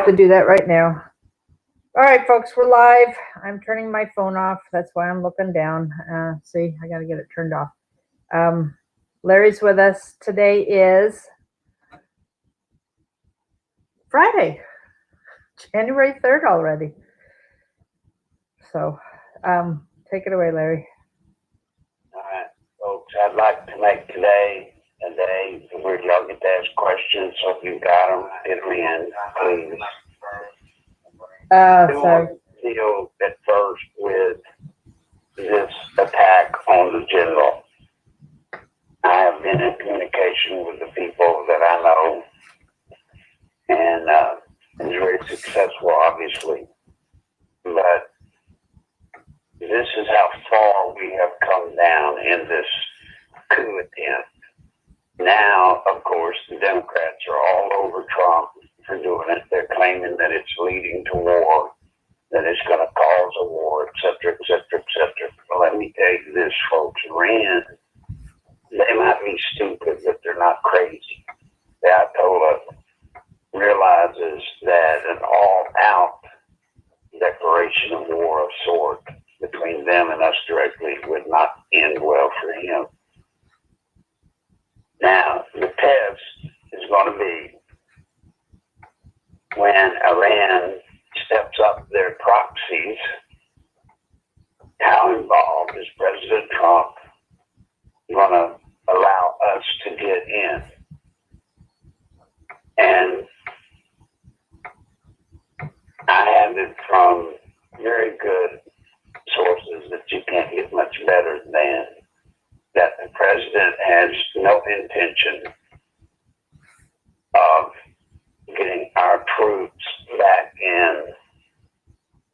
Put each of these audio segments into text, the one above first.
to do that right now. All right, folks, we're live. I'm turning my phone off. That's why I'm looking down. See, I got to get it turned off. Larry's with us. Today is Friday, January 3rd already. So take it away, Larry. All right, folks, I'd like to make today a day where y'all get to ask questions. So if you've got them, get them in, please. Sorry. Deal at first with this attack on the general. I have been in communication with the people that I know, and it's very successful, obviously. But this is how far we have come down in this coup attempt. Now, of course, the Democrats are all over Trump for doing it. They're claiming that it's leading to war, that it's going to cause a war, et cetera, et cetera, et cetera. Well, let me tell you this, folks. Iran, they might be stupid, but they're not crazy. The Ayatollah realizes that an all-out declaration of war of sort between them and us directly would not end well for him. Now, the test is going to be when Iran steps up their proxies. How involved is President Trump going to allow us to get in? And I have it from very good sources that you can't get much better than that the president has no intention of getting our troops back in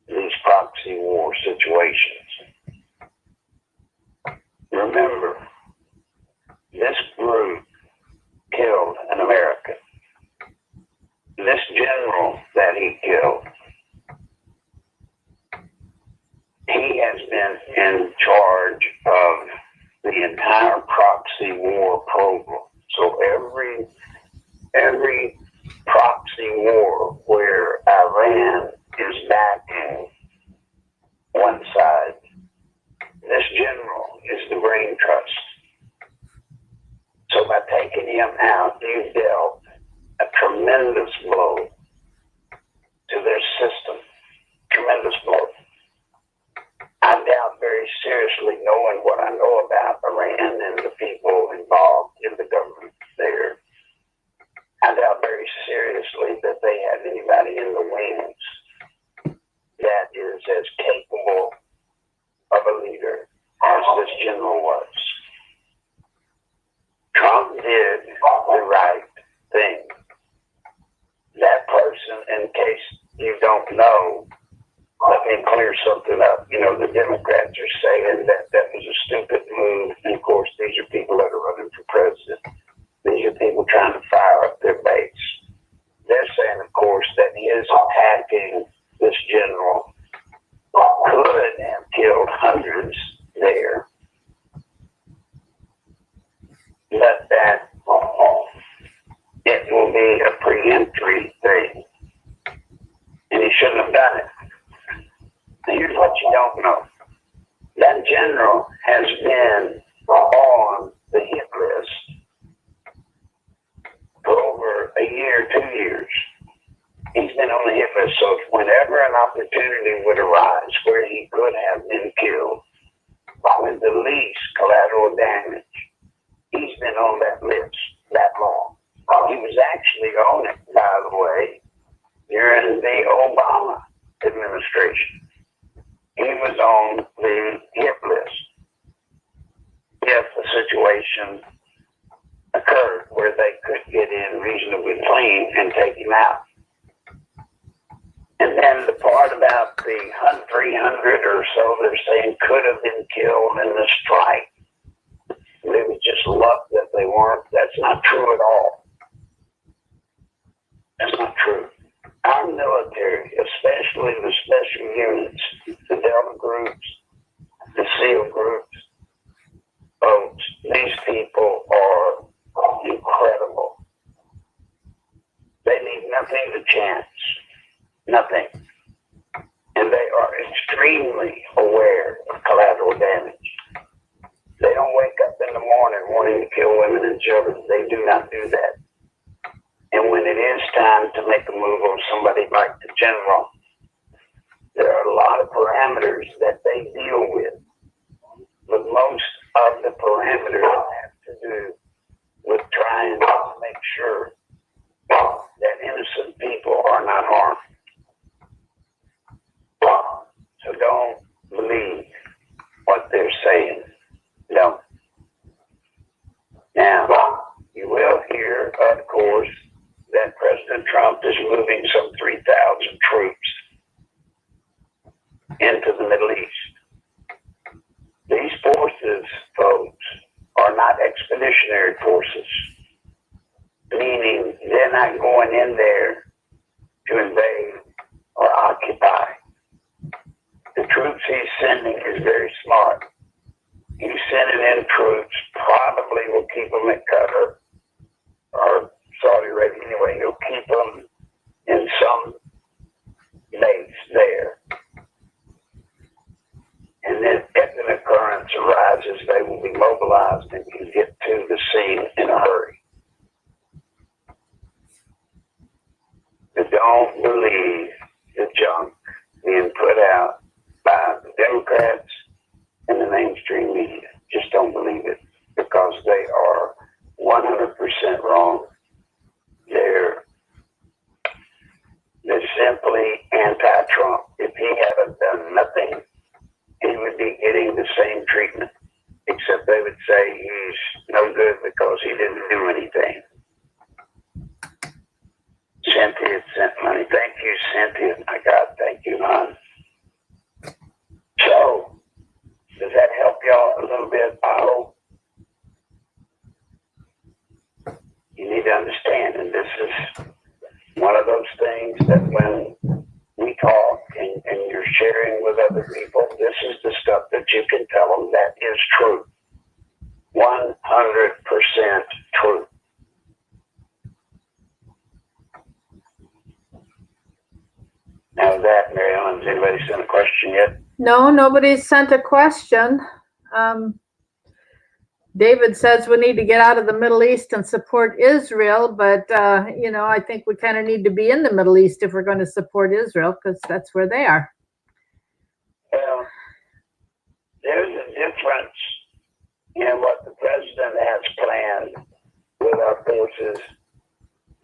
these proxy war situations. Remember, this group killed an American. This general that he killed, he has been in charge of the entire proxy war program. So every proxy war where Iran is backing one side, this general is the brain trust. So by taking him out, you've dealt a tremendous blow to their system. Tremendous blow. I doubt very seriously, knowing what I know about Iran and the people involved in the government there, I doubt very seriously that they have anybody in the wings that is as capable of a leader as this general was. Trump did the right thing. That person, in case you don't know, let me clear something up. You know, the Democrats are saying that that was a stupid move. And of course, these are people that are running for president. These are people trying to fire up their base. They're saying, of course, that his attacking this general could have killed hundreds there. But that it will be a preemptory thing. And he shouldn't have done it. Here's what you don't know. That general has been on the hit list for over a year, 2 years. He's been on the hit list. So whenever an opportunity would arise where he could have been killed with the least collateral damage, he's been on that list that long. He was actually on it, by the way, during the Obama administration. He was on the hit list if a situation occurred where they could get in reasonably clean and take him out. And then the part about the 300 or so they're saying could have been killed in the strike. It was just luck that they weren't. That's not true at all. That's not true. Our military, especially the special units, the Delta groups, the SEAL groups, folks, these people are incredible. They leave nothing to chance. Nothing. And they are extremely aware of collateral damage. They don't wake up in the morning wanting to kill women and children. They do not do that. And when it is time to make a move on somebody like the general, there are a lot of parameters that they deal with. But most of the parameters have to do with trying to make sure that innocent people are not harmed. So don't believe what they're saying. No. Now, you will hear, of course, that President Trump is moving some 3,000 troops into the Middle East. These forces, folks, are not expeditionary forces, meaning they're not going in there to invade or occupy. The troops he's sending is very smart. He's sending in troops, probably will keep them at Qatar or Saudi Arabia anyway. He'll keep them in some base there. And then if an occurrence arises, they will be mobilized and can get to the scene in a hurry. But don't believe the junk being put out by the Democrats and the mainstream media. Just don't believe it, because they are 100% wrong. They're simply anti-Trump. If he hadn't done nothing, he would be getting the same treatment, except they would say he's no good because he didn't do anything. Cynthia sent money. Thank you, Cynthia. My God, thank you, hon. So, does that help y'all a little bit? I hope. You need to understand, and this is one of those things that when we talk and you're sharing with other people, this is the stuff that you can tell them that is true. 100% true. Now that, Mary Ellen, has anybody sent a question yet? No, nobody's sent a question. David says we need to get out of the Middle East and support Israel, but I think we kind of need to be in the Middle East if we're going to support Israel, because that's where they are. Well, there's a difference in what the president has planned with our forces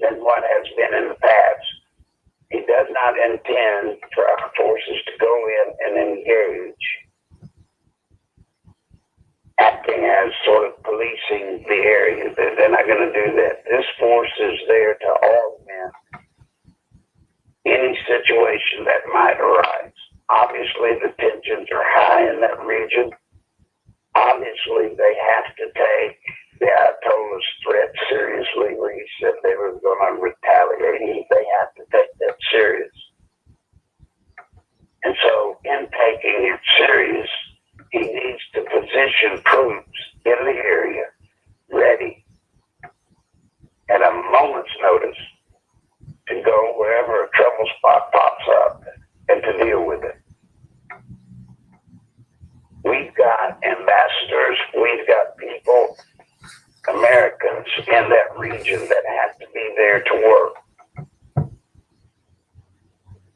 than what has been in the past. He does not intend for our forces to go in and engage, acting as sort of policing the area. They're not going to do that. This force is there to augment any situation that might arise. Obviously, the tensions are high in that region. Obviously, they have to take the Ayatollah's threat seriously, where he said they were going to retaliate. They have to take that serious. And so, in taking it serious, he needs to position troops in the area ready at a moment's notice to go wherever a trouble spot pops up and to deal with it. We've got ambassadors, we've got people, Americans in that region that have to be there to work.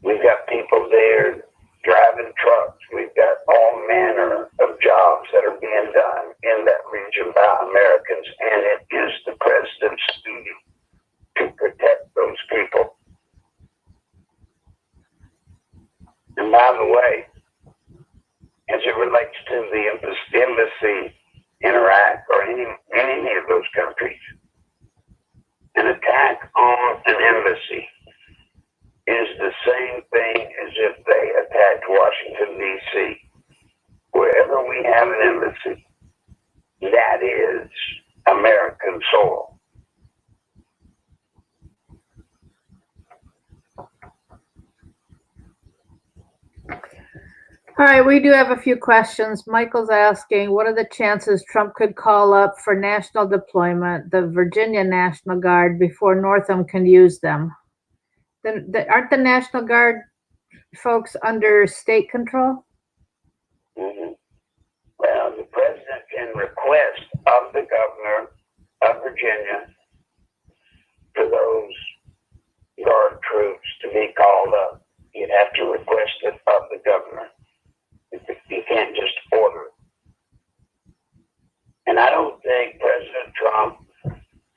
We've got people there driving trucks. We've got all manner of jobs that are being done in that region by Americans, and it is the president's duty to protect those people. And by the way, as it relates to the embassy in Iraq or any of those countries, an attack on an embassy is the same thing as if they attacked Washington, D.C. Wherever we have an embassy, that is American soil. All right, we do have a few questions. Michael's asking, what are the chances Trump could call up for national deployment, the Virginia National Guard, before Northam can use them? aren't the National Guard folks under state control? Mhm. Well, the president can request of the governor of Virginia for those Guard troops to be called up. You'd have to request it of the governor. You can't just order it. And I don't think President Trump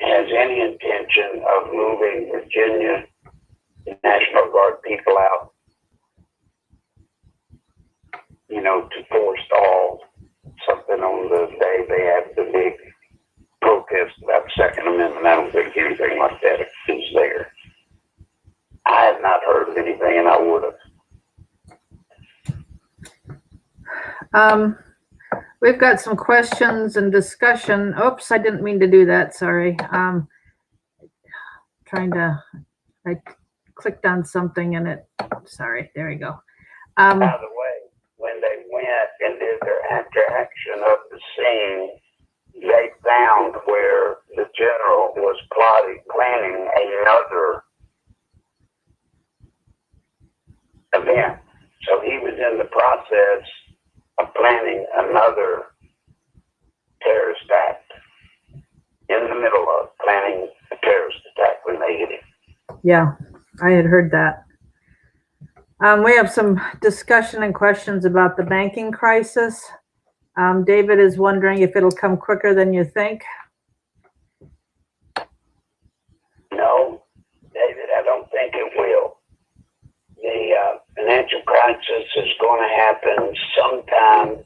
has any intention of moving Virginia National Guard people out, to forestall something on the day they have the big protest about the Second Amendment. I don't think anything like that is there. I have not heard of anything, and I would have. We've got some questions and discussion. Oops, I didn't mean to do that. Sorry. I clicked on something and sorry, there we go. By the way, when they went and did their interaction of the scene, they found where the general was planning another event. So he was in the process of planning another terrorist act, in the middle of planning a terrorist attack when they hit him. Yeah, I had heard that. We have some discussion and questions about the banking crisis. David is wondering if it'll come quicker than you think. No, David, I don't think it will. The financial crisis is going to happen sometime,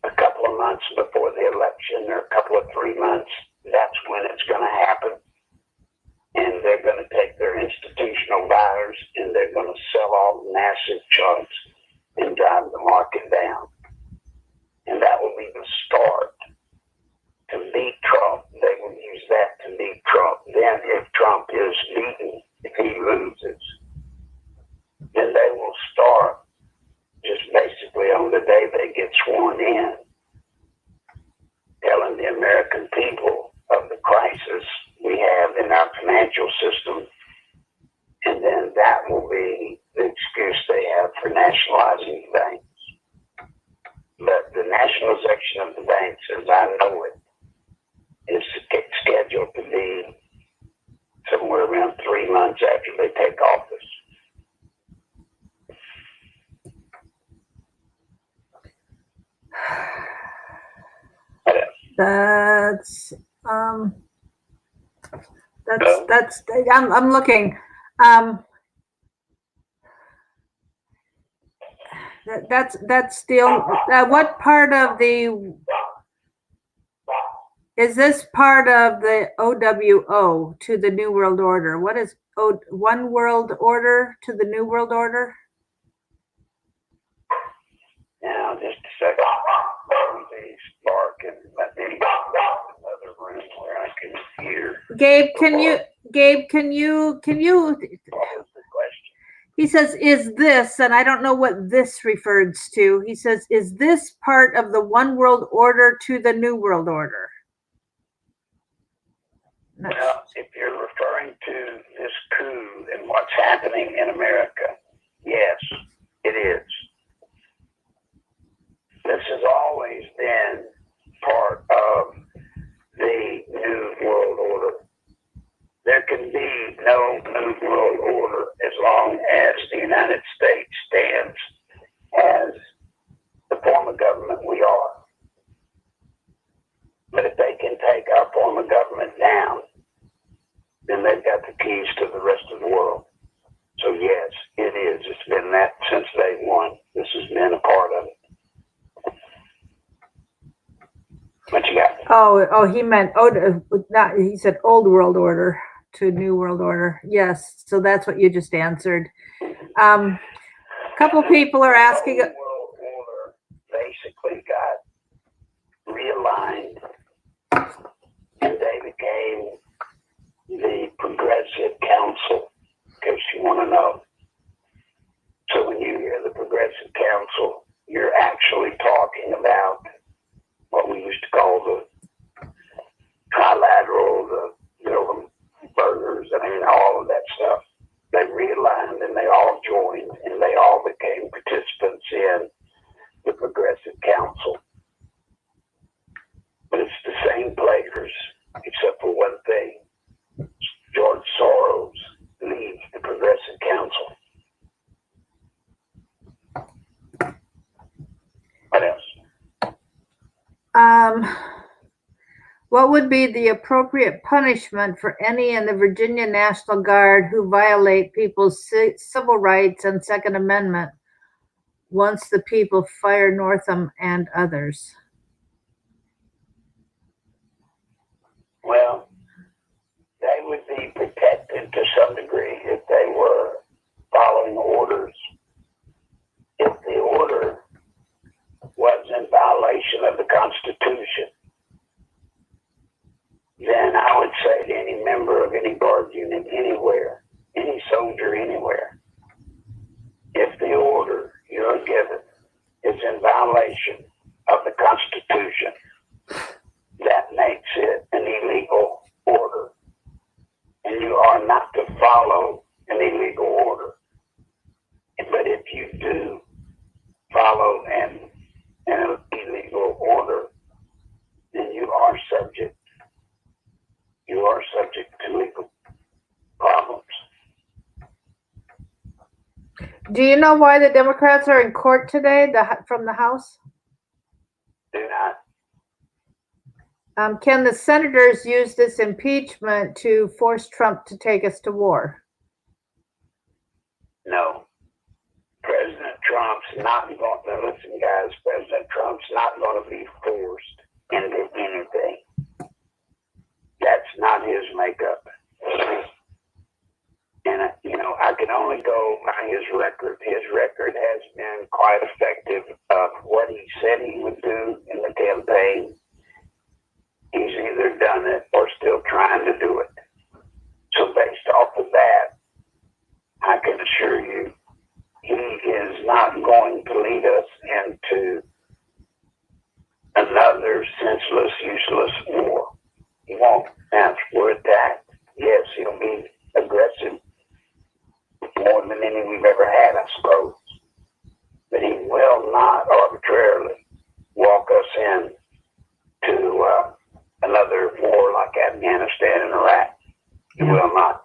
a couple of months before the election, or a couple of 3 months. That's when it's going to happen. And they're going to take their institutional buyers and they're going to sell off massive chunks and drive the market down. And that will be the start to beat Trump. They will use that to beat Trump. Then if Trump is beaten, if he loses, then they will start just basically on the day they get sworn in, telling the American people of the crisis we have in our financial system. And then that will be the excuse they have for nationalizing the banks. But the nationalization of the banks, as I know it, is scheduled to be somewhere around 3 months after they take office. I'm looking. That's still, what part of is this part of the OWO to the New World Order? What is One World Order to the New World Order? Now, just a second. They spark and let me go to another room where I can hear. Gabe, can you? What was the question? He says, is this, and I don't know what this refers to. He says, is this part of the One World Order to the New World Order? Well, if you're referring to this coup and what's happening in America, yes, it is. This has always been part of the New World Order. There can be no New World Order as long as the United States stands as the form of government we are. But if they can take our form of government down, then they've got the keys to the rest of the world. So yes, it is. It's been that since day one. This has been a part of it. What you got? Oh, he meant, he said Old World Order to New World Order. Yes, so that's what you just answered. A couple people are asking. The World Order basically got realigned, and they became the Progressive Council, in case you want to know. So when you hear the Progressive Council, you're actually talking about what we used to call the trilateral, the stuff. They realigned and they all joined and they all became participants in the Progressive Council. But it's the same players, except for one thing. George Soros leads the Progressive Council. What else? What would be the appropriate punishment for any in the Virginia National Guard who violate people's civil rights and Second Amendment once the people fire Northam and others? Well, they would be protected to some degree if they were following orders. If the order was in violation of the Constitution, then I would say to any member of any guard unit anywhere, any soldier anywhere, if the order you're given is in violation of the Constitution, that makes it an illegal order. And you are not to follow an illegal order. But if you do follow an illegal order, then you are subject to legal problems. Do you know why the Democrats are in court today from the House? Do not. Can the senators use this impeachment to force Trump to take us to war? No. President Trump's not going to, listen guys, President Trump's not going to be forced into anything. That's not his makeup. And, I can only go by his record. His record has been quite effective of what he said he would do in the campaign. He's either done it or still trying to do it. So based off of that, I can assure you, he is not going to lead us into another senseless, useless war. He won't. Now, if we're attacked, yes, he'll be aggressive, more than any we've ever had, I suppose. But he will not arbitrarily walk us in to another war like Afghanistan and Iraq. He will not.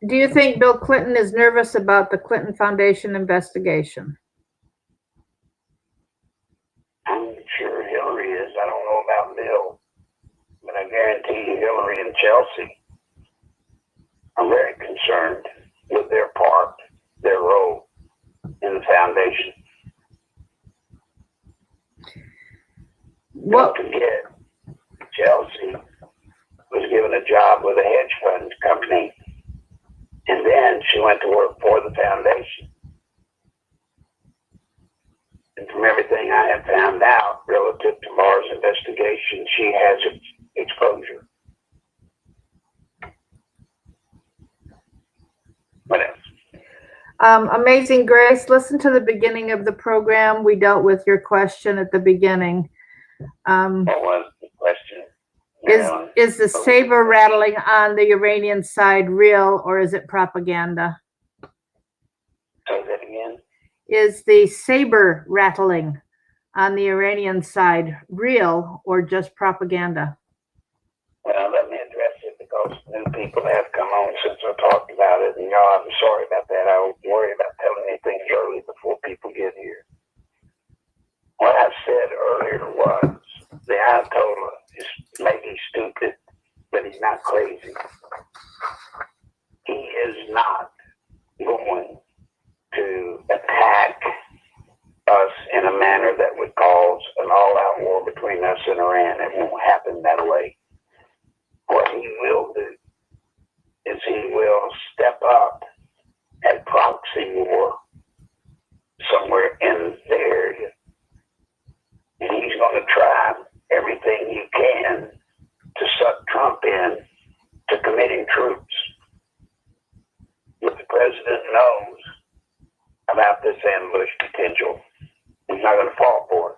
Do you think Bill Clinton is nervous about the Clinton Foundation investigation? I'm sure Hillary is. I don't know about Bill. But I guarantee you Hillary and Chelsea are very concerned with their part, their role in the foundation. Don't forget, Chelsea was given a job with a hedge fund company, and then she went to work for the foundation. And from everything I have found out relative to Barr's investigation, she has exposure. What else? Amazing Grace, listen to the beginning of the program. We dealt with your question at the beginning. What was the question? Is the saber rattling on the Iranian side real or is it propaganda? Say that again. Is the saber rattling on the Iranian side real or just propaganda? Well, let me address it because new people have come on since I talked about it. And I'm sorry about that. I won't worry about telling anything early before people get here. What I said earlier was the Ayatollah is maybe stupid, but he's not crazy. He is not going to attack us in a manner that would cause an all-out war between us and Iran. It won't happen that way. What he will do is he will step up at proxy war somewhere in the area. And he's going to try everything he can to suck Trump in to committing troops. If the president knows about this ambush potential, he's not going to fall for it.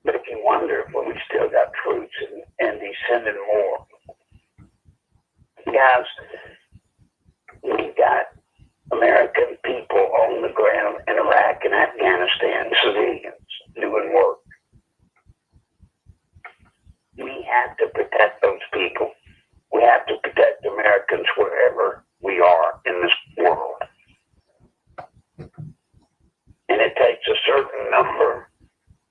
But if you wonder, well, we still got troops and he's sending more. guys, we got American people on the ground in Iraq and Afghanistan, civilians doing work. We have to protect those people. We have to protect Americans wherever we are in this world. And it takes a certain number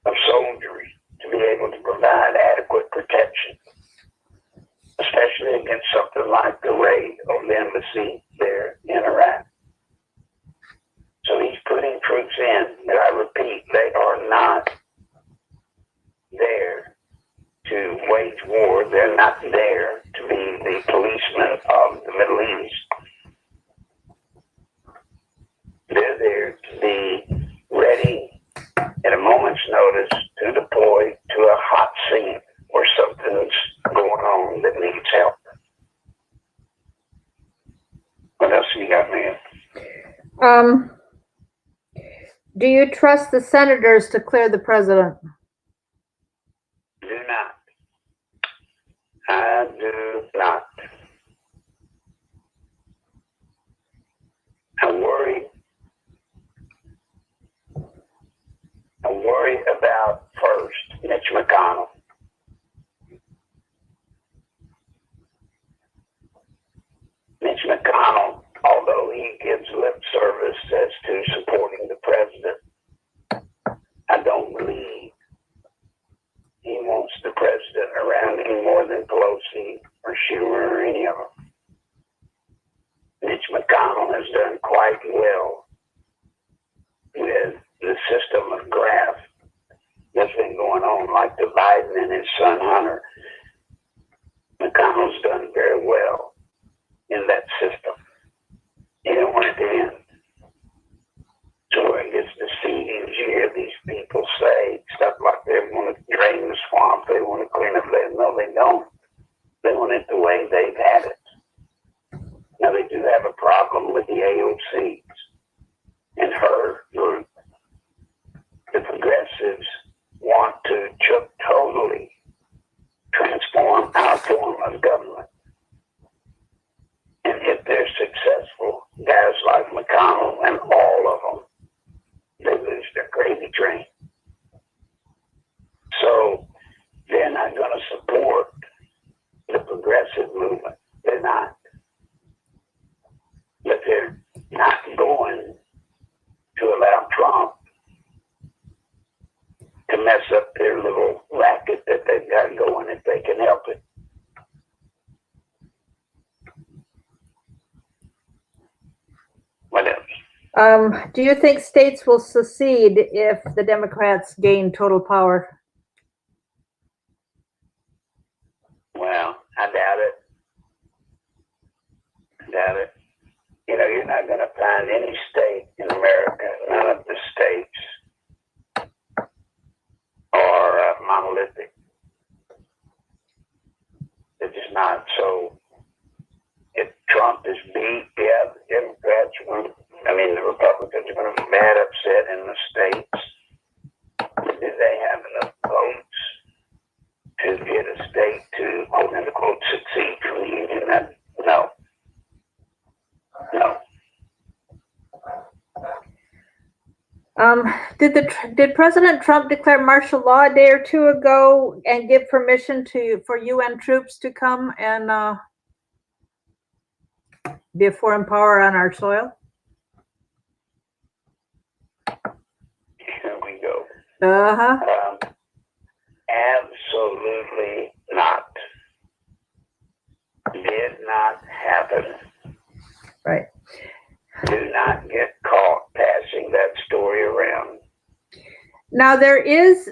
of soldiery to be able to provide adequate protection, especially against something like the raid on the embassy there in Iraq. So he's putting troops in, and I repeat, they are not there to wage war. They're not there to be the policemen of the Middle East. They're there to be ready at a moment's notice to deploy to a hot scene where something's going on that needs help. What else you got, man? Do you trust the senators to clear the president? Do not. I do not. I worry about, first, Mitch McConnell. Mitch McConnell, although he gives lip service as to supporting the president, I don't believe he wants the president around any more than Pelosi or Schumer or any of them. Mitch McConnell has done quite well with the system of graft that's been going on, like the Biden and his son Hunter. McConnell's done very well in that system. He don't want it to end. So it gets deceiving. You hear these people say stuff like they want to drain the swamp, they want to clean up. No, they don't. They want it the way they've had it. Now, they do have a problem with the AOCs and her group. The progressives want to totally transform our form of government. And if they're successful, guys like McConnell and all of them, they lose their gravy train. So they're not going to support the progressive movement. They're not. But they're not going to allow Trump to mess up their little racket that they've got going if they can help it. What else? Do you think states will secede if the Democrats gain total power? Well, I doubt it. You know, you're not going to find any state in America, none of the states are monolithic. They're just not. So if Trump is beat, yeah, the Democrats the Republicans are going to be mad upset in the states. Do they have enough votes to get a state to, quote unquote, succeed from the union? No. Did President Trump declare martial law a day or two ago and give permission for UN troops to come and be a foreign power on our soil? Here we go. Uh-huh. Absolutely not. Did not happen. Right. Do not get caught passing that story around. Now there is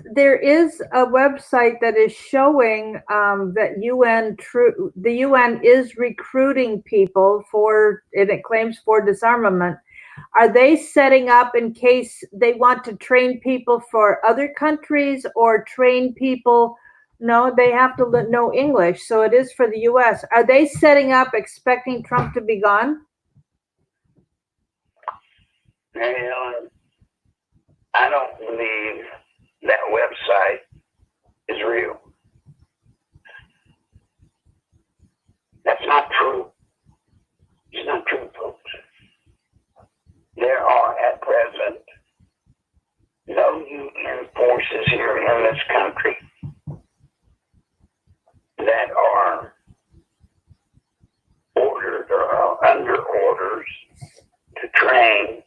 a website that is showing that the UN is recruiting people and it claims for disarmament. Are they setting up in case they want to train people for other countries or train people? No, they have to know English, so it is for the US. Are they setting up expecting Trump to be gone? Mary Ellen, I don't believe that website is real. That's not true. Ukraine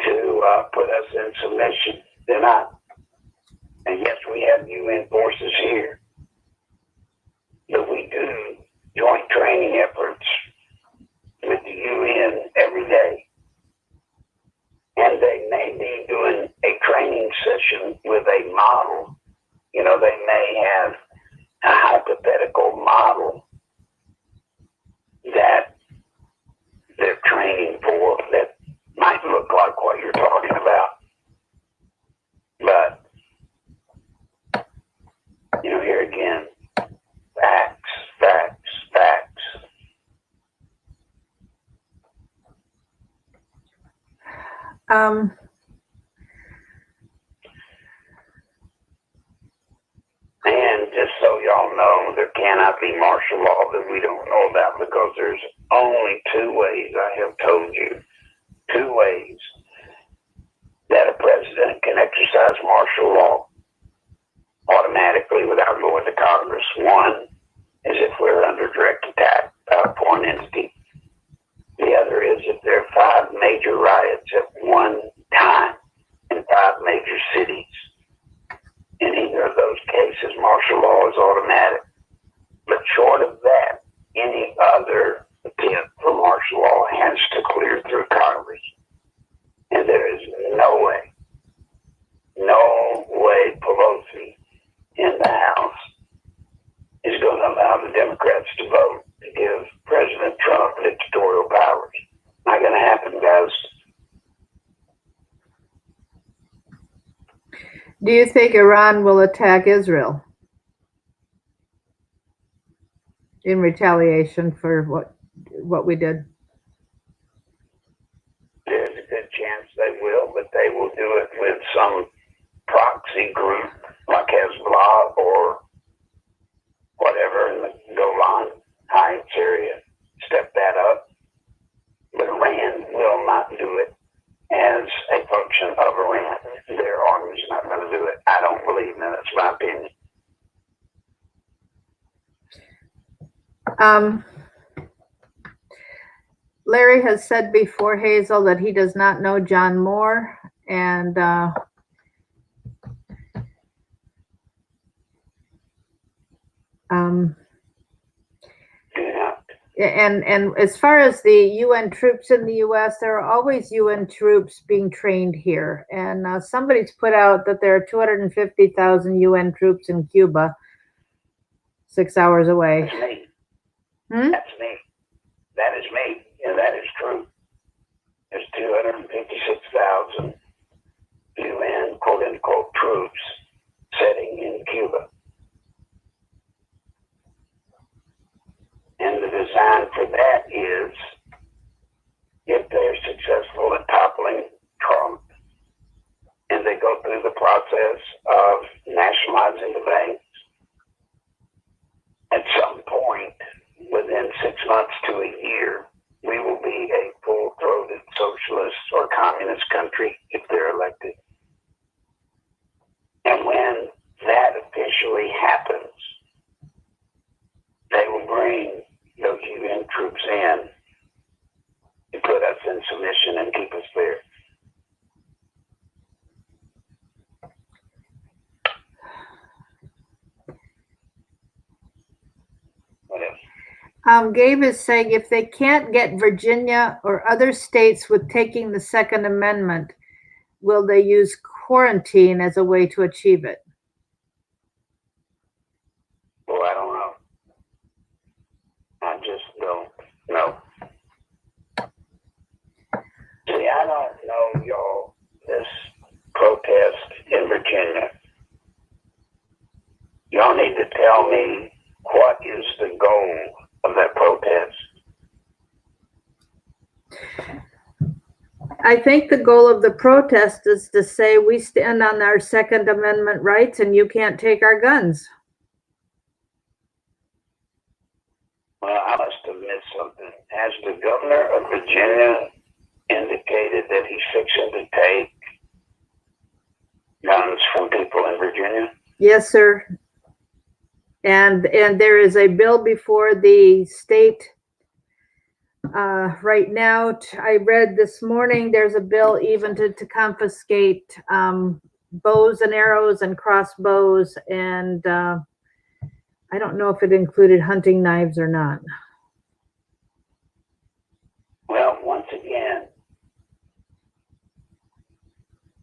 to put us in submission. They're not. And yes, we have UN forces here, but we do joint training efforts with the UN every day. And they may be doing a training session with a model. You know, they may have a hypothetical model that they're training for that might look like what you're talking about. But, you know, here again, facts, facts, facts. And just so y'all know, there cannot be martial law that we don't know about, because there's only two ways, I have told you, two ways that a president can exercise martial law automatically without going to Congress. One is if we're under direct attack by a foreign entity. The other is if there are 5 major riots at one time in 5 major cities. In either of those cases, martial law is automatic. But short of that, any other attempt for martial law has to clear through Congress. And there is no way Pelosi in the House is going to allow the Democrats to vote to give President Trump dictatorial powers. Not going to happen, guys. Do you think Iran will attack Israel in retaliation for what we did? There's a good chance they will, but they will do it with some proxy group like Hezbollah or whatever in the Golan Heights area. Step that up. But Iran will not do it as a function of Iran. Their army's not going to do it. I don't believe in it. That's my opinion. Larry has said before, Hazel, that he does not know John Moore, and and as far as the UN troops in the U.S., there are always UN troops being trained here. And somebody's put out that there are 250,000 UN troops in Cuba, 6 hours away. That's me. That's me. That is me. And that is true. There's 256,000 UN quote-unquote troops sitting in Cuba. And the design for that is, if they're successful in toppling Trump, and they go through the process of nationalizing the banks, at some point, within 6 months to a year, we will be a full-throated socialist or communist country if they're elected. And when that officially happens, they will bring those UN troops in to put us in submission and keep us there. What else? Gabe is saying if they can't get Virginia or other states with taking the Second Amendment, will they use quarantine as a way to achieve it? Well, I don't know. I just don't know. See, I don't know, y'all, this protest in Virginia. Y'all need to tell me what is the goal of that protest. I think the goal of the protest is to say we stand on our Second Amendment rights and you can't take our guns. Well, I must have missed something. Has the governor of Virginia indicated that he's fixing to take guns from people in Virginia? Yes, sir. And there is a bill before the state Right now, I read this morning there's a bill even to confiscate bows and arrows and crossbows, and I don't know if it included hunting knives or not. Well, once again,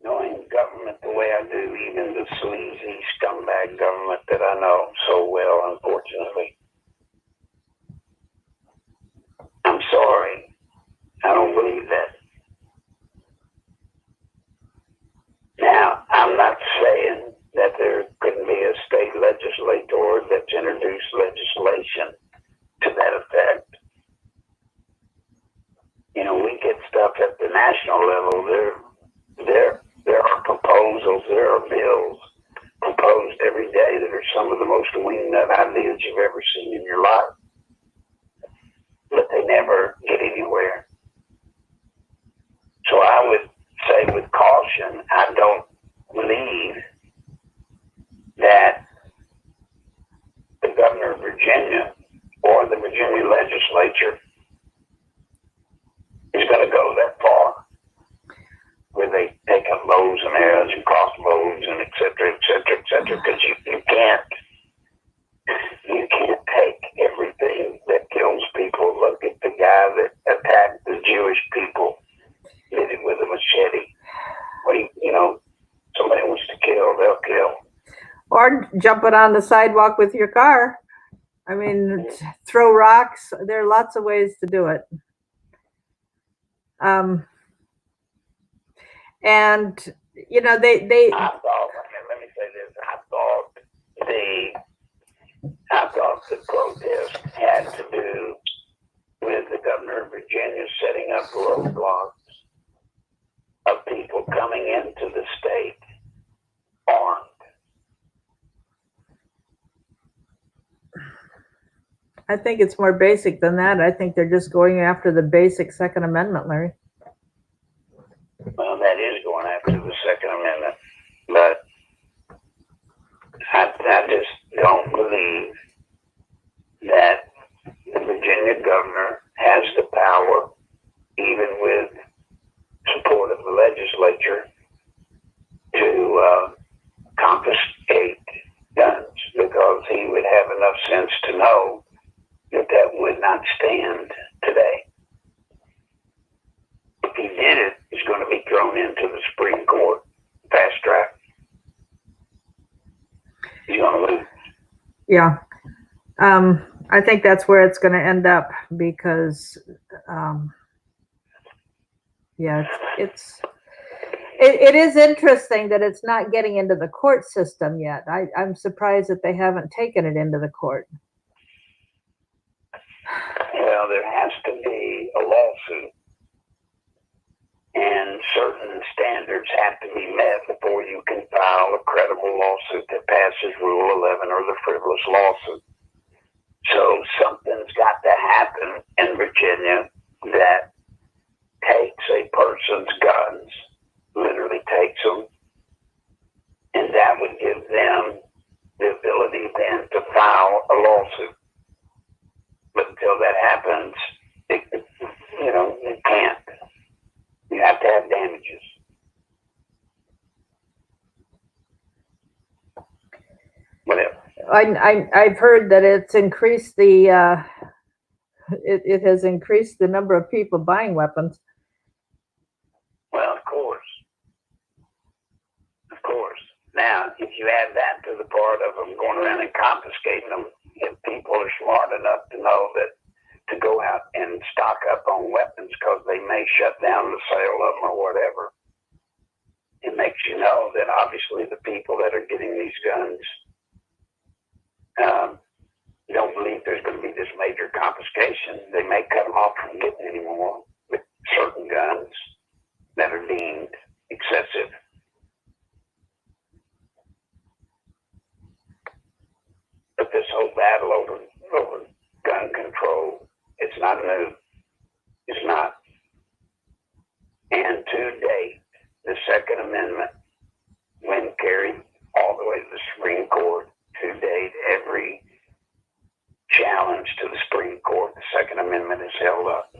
knowing government the way I do, even the sleazy scumbag government that I know so well, unfortunately, I'm sorry, I don't believe that. Now, I'm not saying that there couldn't be a state legislator that's introduced legislation to that effect. You know, we get stuff at the national level. There are proposals, there are bills proposed every day that are some of the most wingnut ideas you've ever seen in your life. But they never get anywhere. So I would say with caution, I don't believe that the governor of Virginia or the Virginia legislature is going to go that far, where they take up bows and arrows and crossbows and et cetera, because you can't take everything that kills people. Look at the guy that attacked the Jewish people, did it with a machete. Somebody wants to kill, they'll kill. Or jumping on the sidewalk with your car. I mean, throw rocks. There are lots of ways to do it. And you know, they. I thought. Let me say this. I thought the protest had to do with the governor of Virginia setting up roadblocks of people coming into the state armed. I think it's more basic than that. I think they're just going after the basic Second Amendment, Larry. Well, that is going after the Second Amendment, but I just don't believe that the Virginia governor has the power, even with support of the legislature, to confiscate guns, because he would have enough sense to know that would not stand today. If he did it, he's going to be thrown into the Supreme Court, fast track. He's going to lose. Yeah. I think that's where it's going to end up because, it is interesting that it's not getting into the court system yet. I'm surprised that they haven't taken it into the court. Well, there has to be a lawsuit, and certain standards have to be met before you can file a credible lawsuit that passes Rule 11 or the frivolous lawsuit. So something's got to happen in Virginia that takes a person's guns, literally takes them, and that would give them the ability then to file a lawsuit. But until that happens, it can't. You have to have damages. Whatever. I've heard that it's increased the it has increased the number of people buying weapons. Well, of course. Now, if you add that to the part of them going around and confiscating them, if people are smart enough to know that to go out and stock up on weapons because they may shut down the sale of them or whatever, it makes you know that obviously the people that are getting these guns don't believe there's going to be this major confiscation. They may cut them off from getting any more with certain guns that are deemed excessive. But this whole battle over gun control, it's not new. It's not. And to date, the Second Amendment, when carried all the way to the Supreme Court, to date, every challenge to the Supreme Court, the Second Amendment is held up.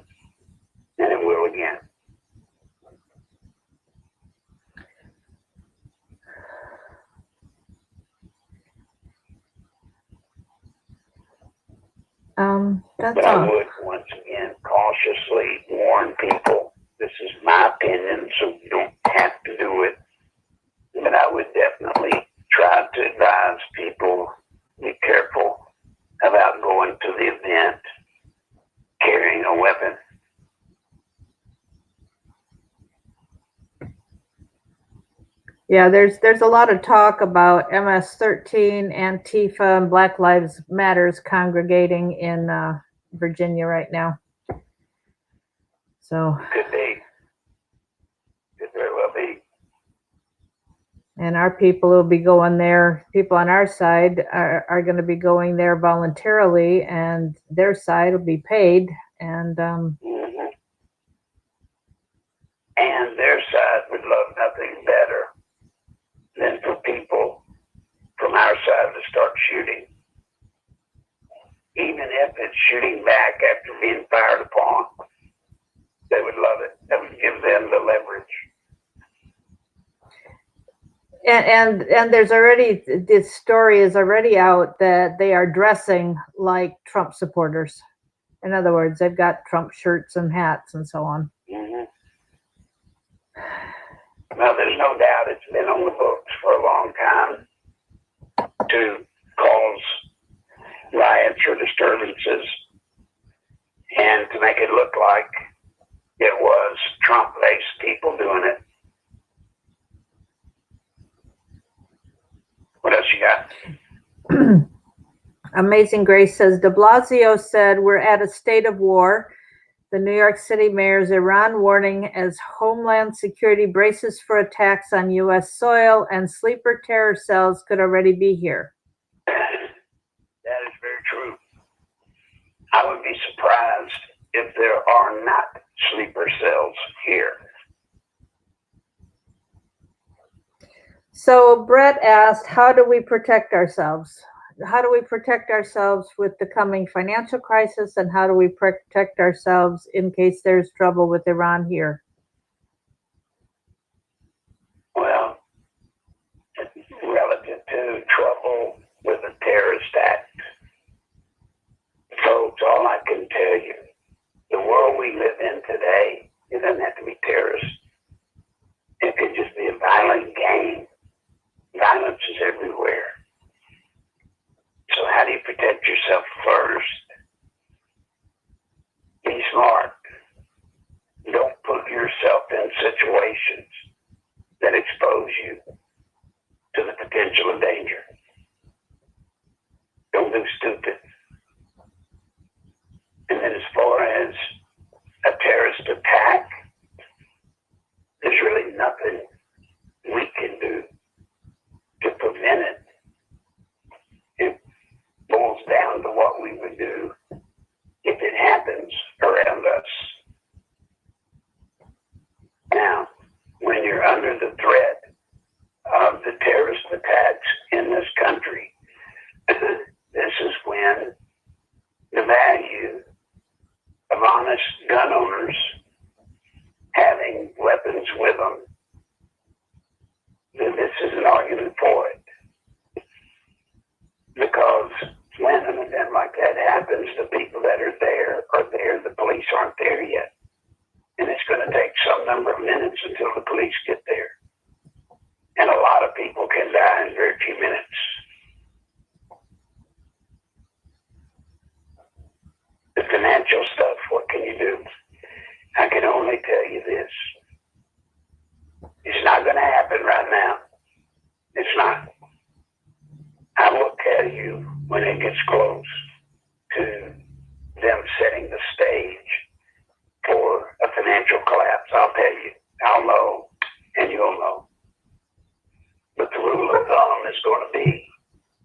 That's But I all. would once again cautiously warn people. This is my opinion, so you don't have to do it. But I would definitely try to advise people, be careful about going to the event carrying a weapon. Yeah, there's a lot of talk about MS-13, Antifa, and Black Lives Matters congregating in Virginia right now. So, Could be. Could very well be. and our people will be going there. People on our side are going to be going there voluntarily, and their side will be paid. And Mm-hmm. And their side would love nothing better than for people from our side to start shooting. Even if it's shooting back after being fired upon, they would love it. That would give them the leverage. and there's already, this story is already out that they are dressing like Trump supporters. In other words, they've got Trump shirts and hats and so on. Mm-hmm. Now, there's no doubt it's been on the books for a long time to cause riots or disturbances and to make it look like it was Trump-based people doing it. What else you got? Amazing Grace says, de Blasio said, we're at a state of war. The New York City mayor's Iran warning as Homeland Security braces for attacks on U.S. soil, and sleeper terror cells could already be here. That is very true. I would be surprised if there are not sleeper cells here. So Brett asked, how do we protect ourselves? How do we protect ourselves with the coming financial crisis, and how do we protect ourselves in case there's trouble with Iran here? Well, relative to trouble with a terrorist act, folks, all I can tell you, the world we live in today, it doesn't have to be terrorist. It could just be a violent game. Violence is everywhere. So how do you protect yourself first? Be smart. Don't put yourself in situations that expose you to the potential of danger. Don't do stupid. And then as far as a terrorist attack, there's really nothing we can do to prevent it. It boils down to what we would do if it happens around us. Now, when you're under the threat of the terrorist attacks in this country, this is when the value of honest gun owners having weapons with them, then this is an argument for it. Because when an event like that happens, the people that are there, the police aren't there yet. And it's going to take some number of minutes until the police get there. And a lot of people can die in very few minutes. The financial stuff, what can you do? I can only tell you this. It's not going to happen right now. It's not. I will tell you when it gets close to them setting the stage for a financial collapse. I'll tell you. I'll know, and you'll know. But the rule of thumb is going to be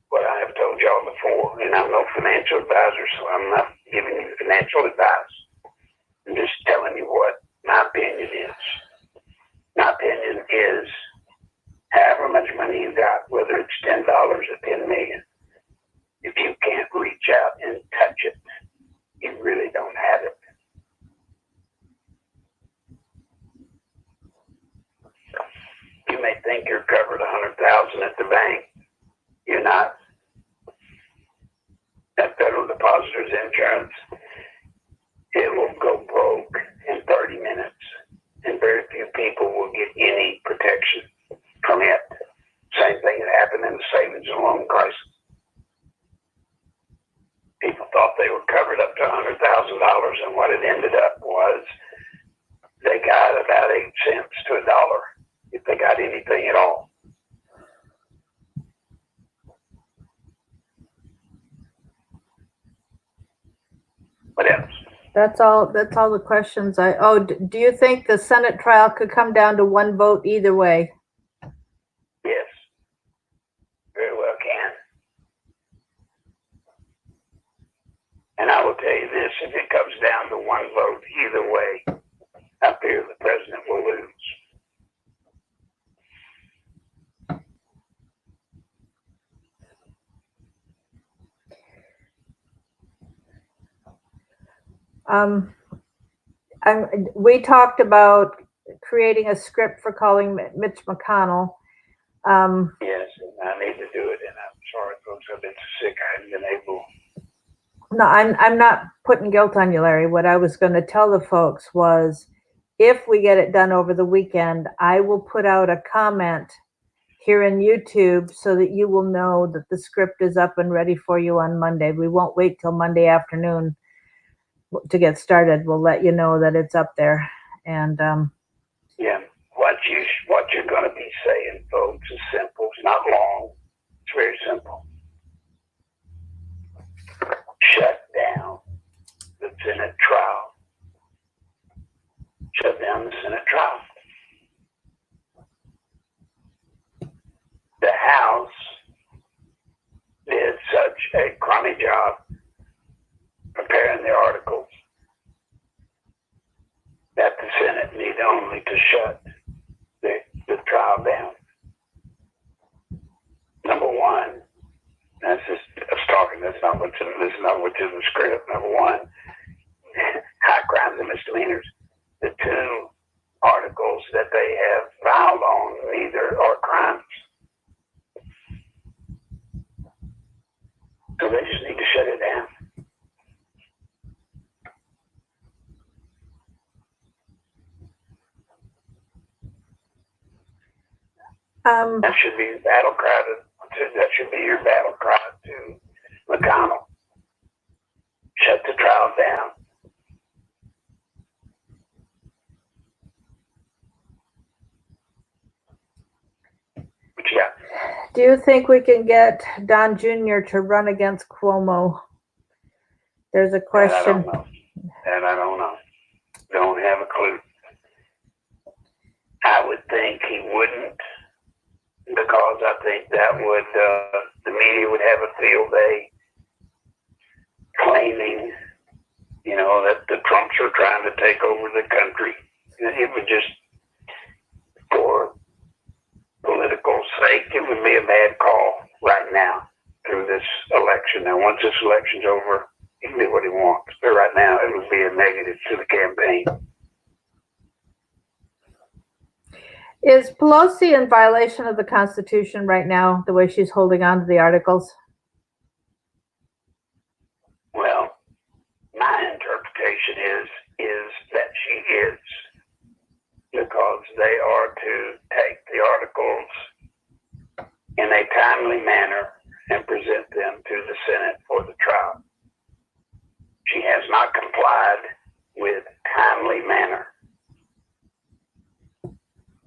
what I have told y'all before, and I'm no financial advisor, so I'm not giving you financial advice. I'm just telling you what my opinion is. My opinion is however much money you got, whether it's $10 or 10 million, if you can't reach out and touch it, you really don't have it. You may think you're covered $100,000 at the bank. You're not. That Federal Depositors Insurance and what it ended up was they got about 8 cents to $1 if they got anything at all. What else? That's all the questions do you think the Senate trial could come down to one vote either way? Yes, very well can. And I will tell you this, if it comes down to one vote either way, I fear the president will lose. We talked about creating a script for calling Mitch McConnell. Yes, and I need to do it, and I'm sorry, folks, I've been so sick, I haven't been able. No, I'm not putting guilt on you, Larry. What I was going to tell the folks was, if we get it done over the weekend, I will put out a comment here in YouTube so that you will know that the script is up and ready for you on Monday. We won't wait till Monday afternoon to get started. We'll let you know that it's up there. And yeah, what you're going to be saying, folks, is simple. It's not long. It's very simple. Shut down the Senate trial. Shut down the Senate trial. The House did such a crummy job preparing the articles that the Senate need only to shut the trial down. Number one, that's just us talking. That's not what's in the script. Number one, high crimes and misdemeanors. The two articles that they have filed on neither are crimes. So they just need to shut it down. That should be your battle cry. That should be your battle cry to McConnell. Shut the trial down. What you got? do you think we can get Don Jr. to run against Cuomo? There's a question. And I don't know. Don't have a clue. I would think he wouldn't, because I think that would, the media would have a field day claiming, that the Trumps are trying to take over the country. It would just, for political sake, it would be a bad call right now through this election. Now, once this election's over, he can do what he wants. But right now, it would be a negative to the campaign. Is Pelosi in violation of the Constitution right now, the way she's holding on to the articles? Well, my interpretation is that she is, because they are to take the articles in a timely manner and present them to the Senate for the trial. She has not complied with timely manner.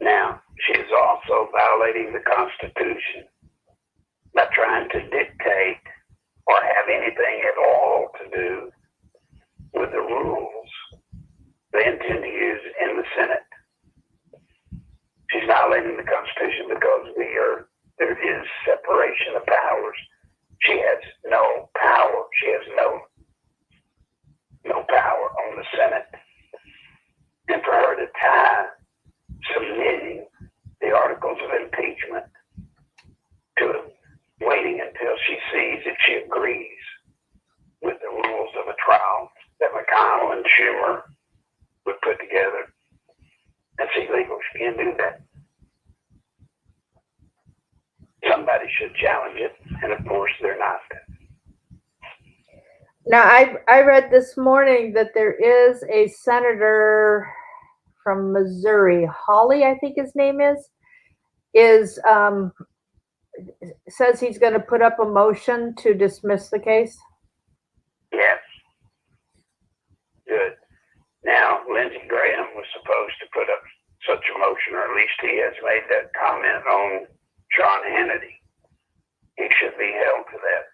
Now, she is also violating the Constitution by trying to dictate or have anything at all to do with the rules they intend to use in the Senate. She's violating the Constitution because there is separation of powers. She has no power. She has no power on the Senate. And for her to tie submitting the articles of impeachment to waiting until she sees if she agrees with the rules of a trial that McConnell and Schumer would put together, that's illegal. She can't do that. Somebody should challenge it, and of course they're not. Now, I read this morning that there is a senator from Missouri, Hawley, I think his name says he's going to put up a motion to dismiss the case. Yes. Good. Now, Lindsey Graham was supposed to put up such a motion, or at least he has made that comment on Sean Hannity. He should be held to that.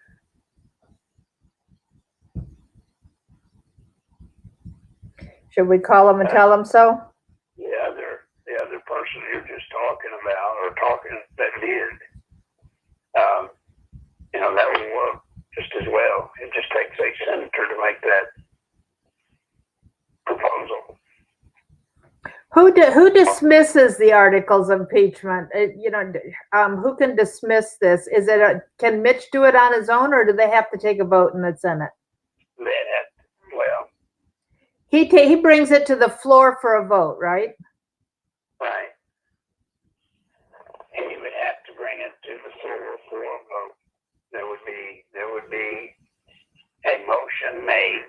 Should we call him and tell him so? The other person you're just talking about, or talking that did, that would work just as well. It just takes a senator to make that proposal. Who dismisses the articles of impeachment? Who can dismiss this? Is it can Mitch do it on his own, or do they have to take a vote in the Senate? He brings it to the floor for a vote, right? Right. He would have to bring it to the floor for a vote. There would be a motion made.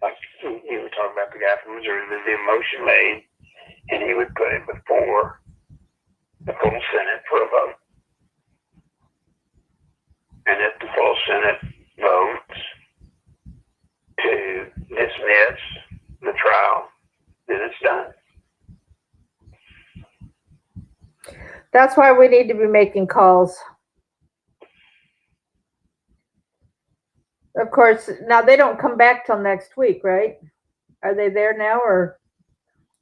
Like you were talking about the guy from Missouri, there'd be a motion made, and he would put it before the full Senate for a vote. And if the full Senate votes to dismiss the trial, then it's done. That's why we need to be making calls. Of course, now they don't come back till next week, right? Are they there now, or?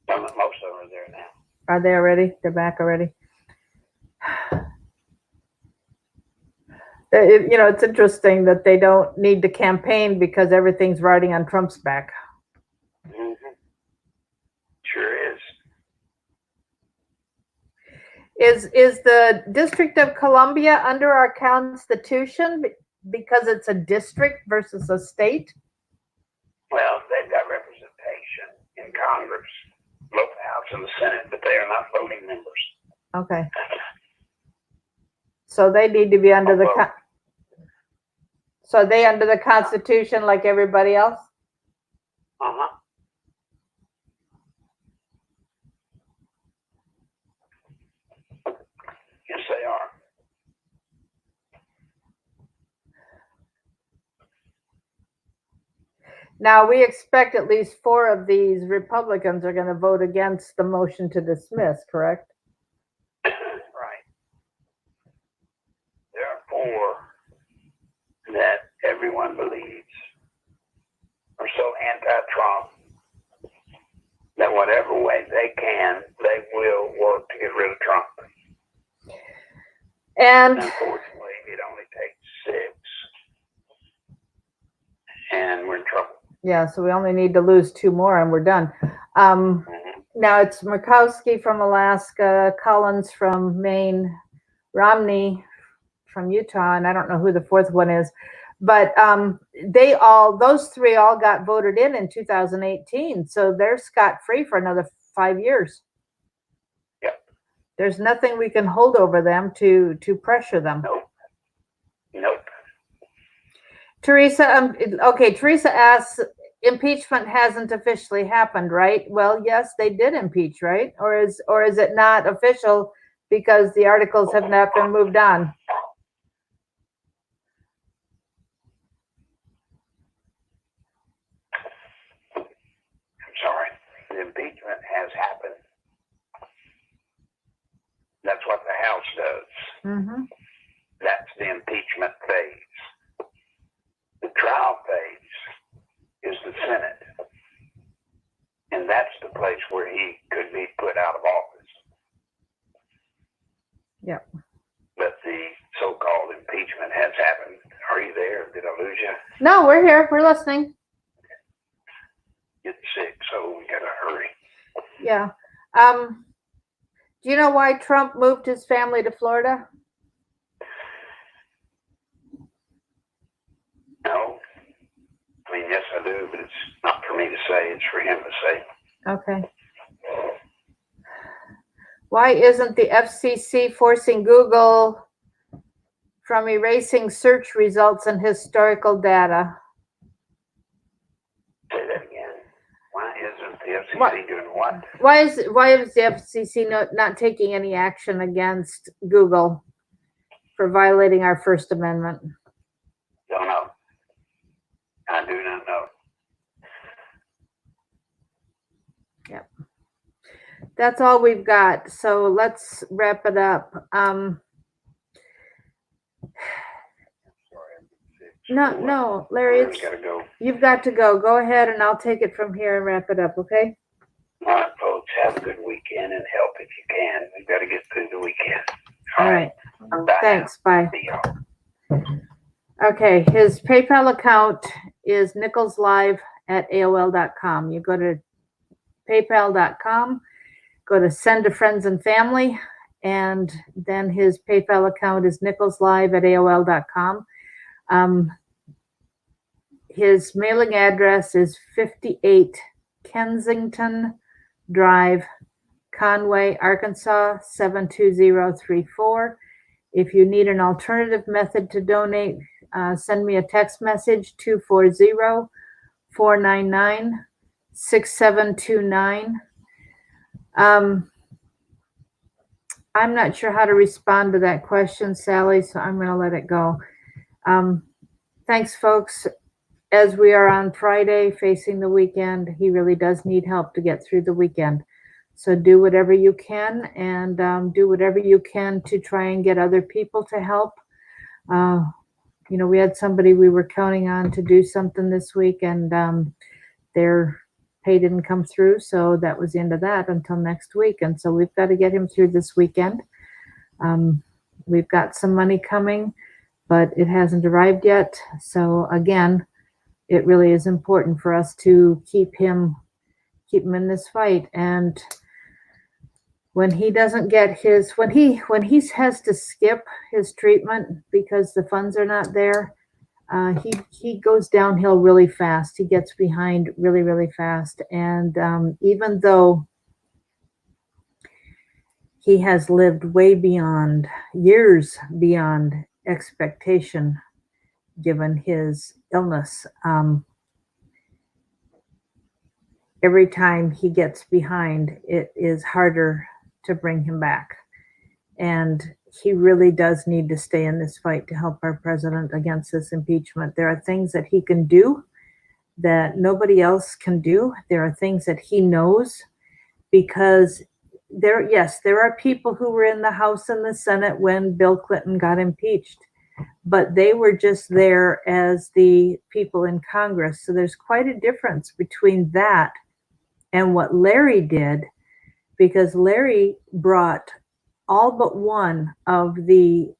Most of them are there now. Are they already? They're back already. It's interesting that they don't need to campaign because everything's riding on Trump's back. Mm-hmm. Sure is. Is the District of Columbia under our Constitution because it's a district versus a state? Well, they've got representation in Congress, both the House and the Senate, but they are not voting members. Okay. So they need to be under so they under the Constitution like everybody else? Uh-huh. Yes, they are. Now, we expect at least 4 of these Republicans are going to vote against the motion to dismiss, correct? Right. There are 4 that everyone believes are so anti-Trump that whatever way they can, they will work to get rid of Trump. And unfortunately, it only takes 6, and we're in trouble. Yeah, so we only need to lose 2 more and we're done. Now it's Murkowski from Alaska, Collins from Maine, Romney from Utah, and I don't know who the 4th one is, but those 3 all got voted in 2018, so they're scot-free for another 5 years. Yep. There's nothing we can hold over them to pressure them. Nope. Teresa, Teresa asks, impeachment hasn't officially happened, right? Well, yes, they did impeach, right? Or is it not official because the articles have not been moved on? I'm sorry. The impeachment has happened. That's what the House does. Mm-hmm. That's the impeachment phase. The trial phase is the Senate. And that's the place where he could be put out of office. Yep. But the so-called impeachment has happened. Are you there? Did I lose you? No, we're here. We're listening. Get sick, so we gotta hurry. Yeah. Do you know why Trump moved his family to Florida? No. I mean, yes, I do, but it's not for me to say. It's for him to say. Okay. Why isn't the FCC forcing Google from erasing search results and historical data? Say that again. Why isn't the FCC doing what? Why is the FCC not taking any action against Google for violating our First Amendment? Don't know. I do not know. that's all we've got. So let's wrap it up. No, Larry, I gotta go. you've got to go. Go ahead and I'll take it from here and wrap it up, okay? All right, folks, have a good weekend and help if you can. We got to get through the weekend. All right. Bye. Thanks. Bye. See y'all. Okay. His PayPal account is nicholslive@aol.com. You go to paypal.com, go to send to friends and family, and then his PayPal account is nicholslive@aol.com. His mailing address is 58 Kensington Drive, Conway, Arkansas 72034. If you need an alternative method to donate, send me a text message 240-499-6729. I'm not sure how to respond to that question, Sally, so I'm going to let it go. Thanks, folks. As we are on Friday facing the weekend, he really does need help to get through the weekend. So do whatever you can, and do whatever you can to try and get other people to help. We had somebody we were counting on to do something this week, and their pay didn't come through. So that was the end of that until next week. And so we've got to get him through this weekend. We've got some money coming, but it hasn't arrived yet. So again, it really is important for us to keep him in this fight. And when he doesn't get when he has to skip his treatment because the funds are not there, he goes downhill really fast. He gets behind really, really fast. And even though he has lived way beyond, years beyond expectation, given his illness, every time he gets behind, it is harder to bring him back. And he really does need to stay in this fight to help our president against this impeachment. There are things that he can do that nobody else can do. There are things that he knows, because there are people who were in the House and the Senate when Bill Clinton got impeached, but they were just there as the people in Congress. So there's quite a difference between that and what Larry did, because Larry brought all but one of the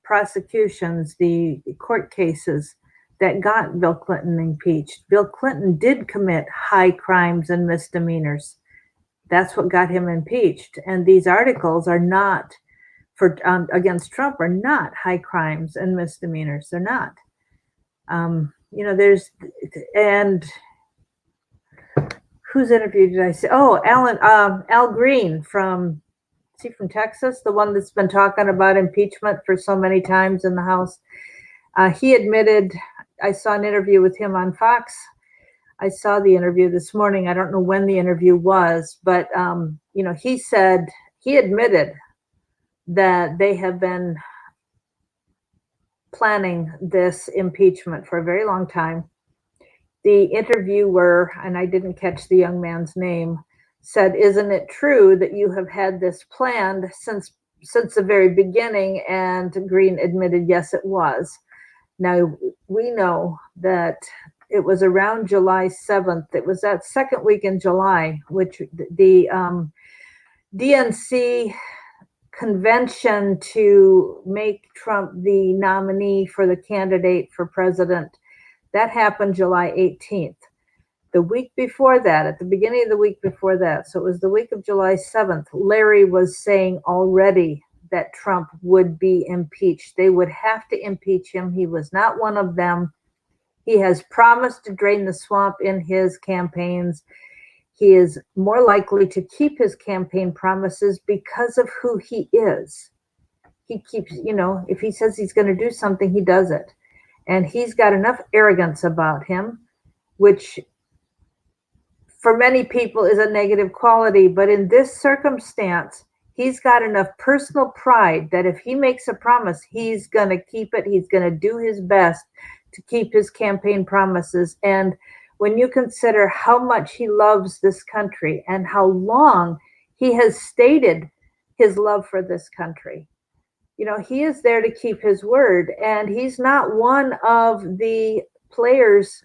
prosecutions, the court cases that got Bill Clinton impeached. Bill Clinton did commit high crimes and misdemeanors. That's what got him impeached. And these articles are not against Trump are not high crimes and misdemeanors. They're not. And whose interview did I see? Oh, Al Green from Texas, the one that's been talking about impeachment for so many times in the House. He admitted, I saw an interview with him on Fox. I saw the interview this morning. I don't know when the interview was, but he admitted that they have been planning this impeachment for a very long time. The interviewer, and I didn't catch the young man's name, said, "Isn't it true that you have had this planned since the very beginning?" And Green admitted, yes, it was. Now, we know that it was around July 7th. It was that second week in July, which the DNC convention to make Trump the nominee for the candidate for president, that happened July 18th. The week before that, at the beginning of the week before that, so it was the week of July 7th, Larry was saying already that Trump would be impeached. They would have to impeach him. He was not one of them. He has promised to drain the swamp in his campaigns. He is more likely to keep his campaign promises because of who he is. He keeps, if he says he's going to do something, he does it. And he's got enough arrogance about him, which for many people is a negative quality. But in this circumstance, he's got enough personal pride that if he makes a promise, he's going to keep it. He's going to do his best to keep his campaign promises. And when you consider how much he loves this country and how long He has stated his love for this country. He is there to keep his word, and he's not one of the players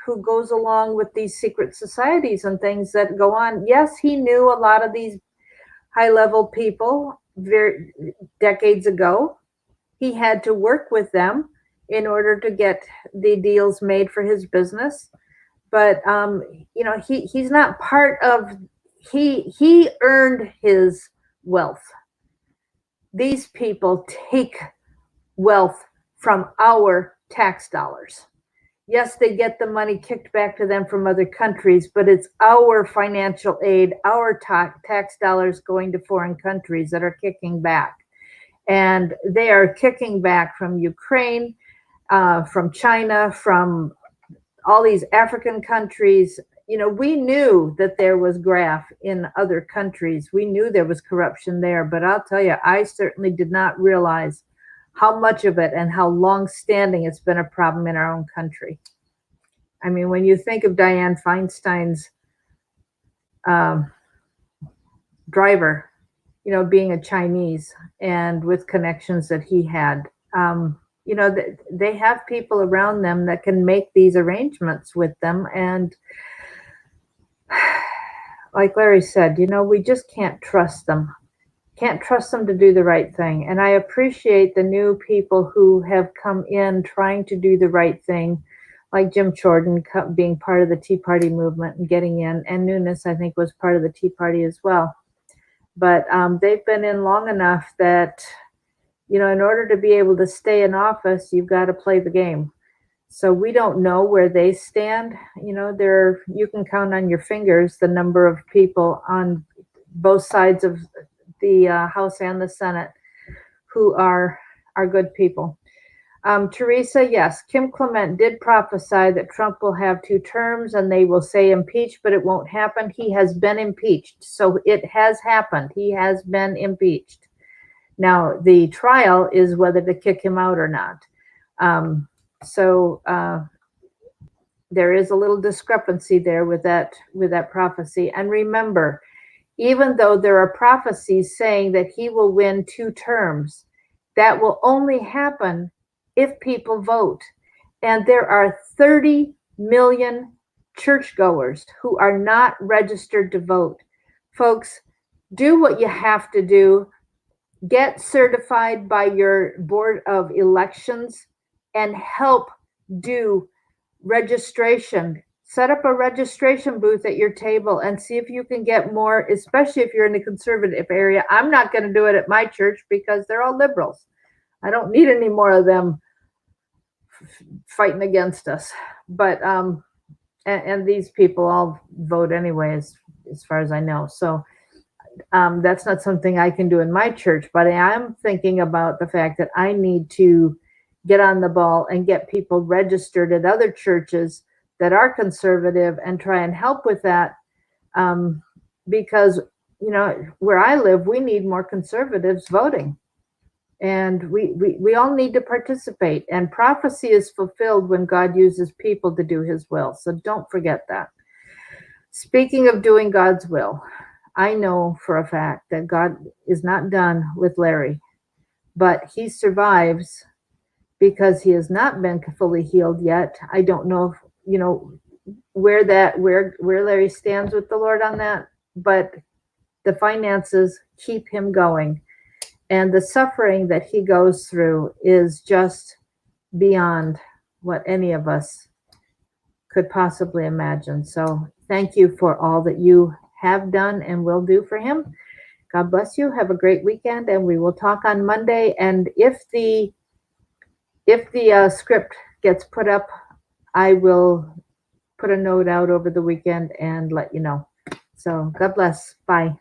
who goes along with these secret societies and things that go on. Yes, he knew a lot of these high level people decades ago. He had to work with them in order to get the deals made for his business. But he's not part of. He earned his wealth. These people take wealth from our tax dollars. Yes, they get the money kicked back to them from other countries, but it's our financial aid, our tax dollars going to foreign countries that are kicking back. And they are kicking back from Ukraine, from China, from all these African countries. We knew that there was graft in other countries. We knew there was corruption there, but I'll tell you, I certainly did not realize how much of it and how long-standing it's been a problem in our own country. I mean, when you think of Dianne Feinstein's driver, being a Chinese and with connections that he had, they have people around them that can make these arrangements with them. And like Larry said, we just can't trust them. Can't trust them to do the right thing. And I appreciate the new people who have come in trying to do the right thing, like Jim Jordan being part of the Tea Party movement and getting in, and Nunes, I think, was part of the Tea Party as well. But they've been in long enough that, in order to be able to stay in office, you've got to play the game. So we don't know where they stand. You can count on your fingers the number of people on both sides of the House and the Senate who are good people. Teresa, yes, Kim Clement did prophesy that Trump will have 2 terms and they will say impeach, but it won't happen. He has been impeached. So it has happened. He has been impeached. Now, the trial is whether to kick him out or not. So there is a little discrepancy there with that prophecy. And remember, even though there are prophecies saying that he will win 2 terms, that will only happen if people vote. And there are 30 million churchgoers who are not registered to vote. Folks, do what you have to do. Get certified by your board of elections and help do registration. Set up a registration booth at your table and see if you can get more, especially if you're in the conservative area. I'm not going to do it at my church because they're all liberals. I don't need any more of them fighting against us. But and these people all vote anyways, as far as I know. So that's not something I can do in my church. But I am thinking about the fact that I need to get on the ball and get people registered at other churches that are conservative and try and help with that. Because, where I live, we need more conservatives voting. And we all need to participate. And prophecy is fulfilled when God uses people to do his will. So don't forget that. Speaking of doing God's will, I know for a fact that God is not done with Larry, but he survives because he has not been fully healed yet. I don't know if, where Larry stands with the Lord on that, but the finances keep him going. And the suffering that he goes through is just beyond what any of us could possibly imagine. So thank you for all that you have done and will do for him. God bless you. Have a great weekend, and we will talk on Monday. And if the script gets put up, I will put a note out over the weekend and let you know. So God bless. Bye.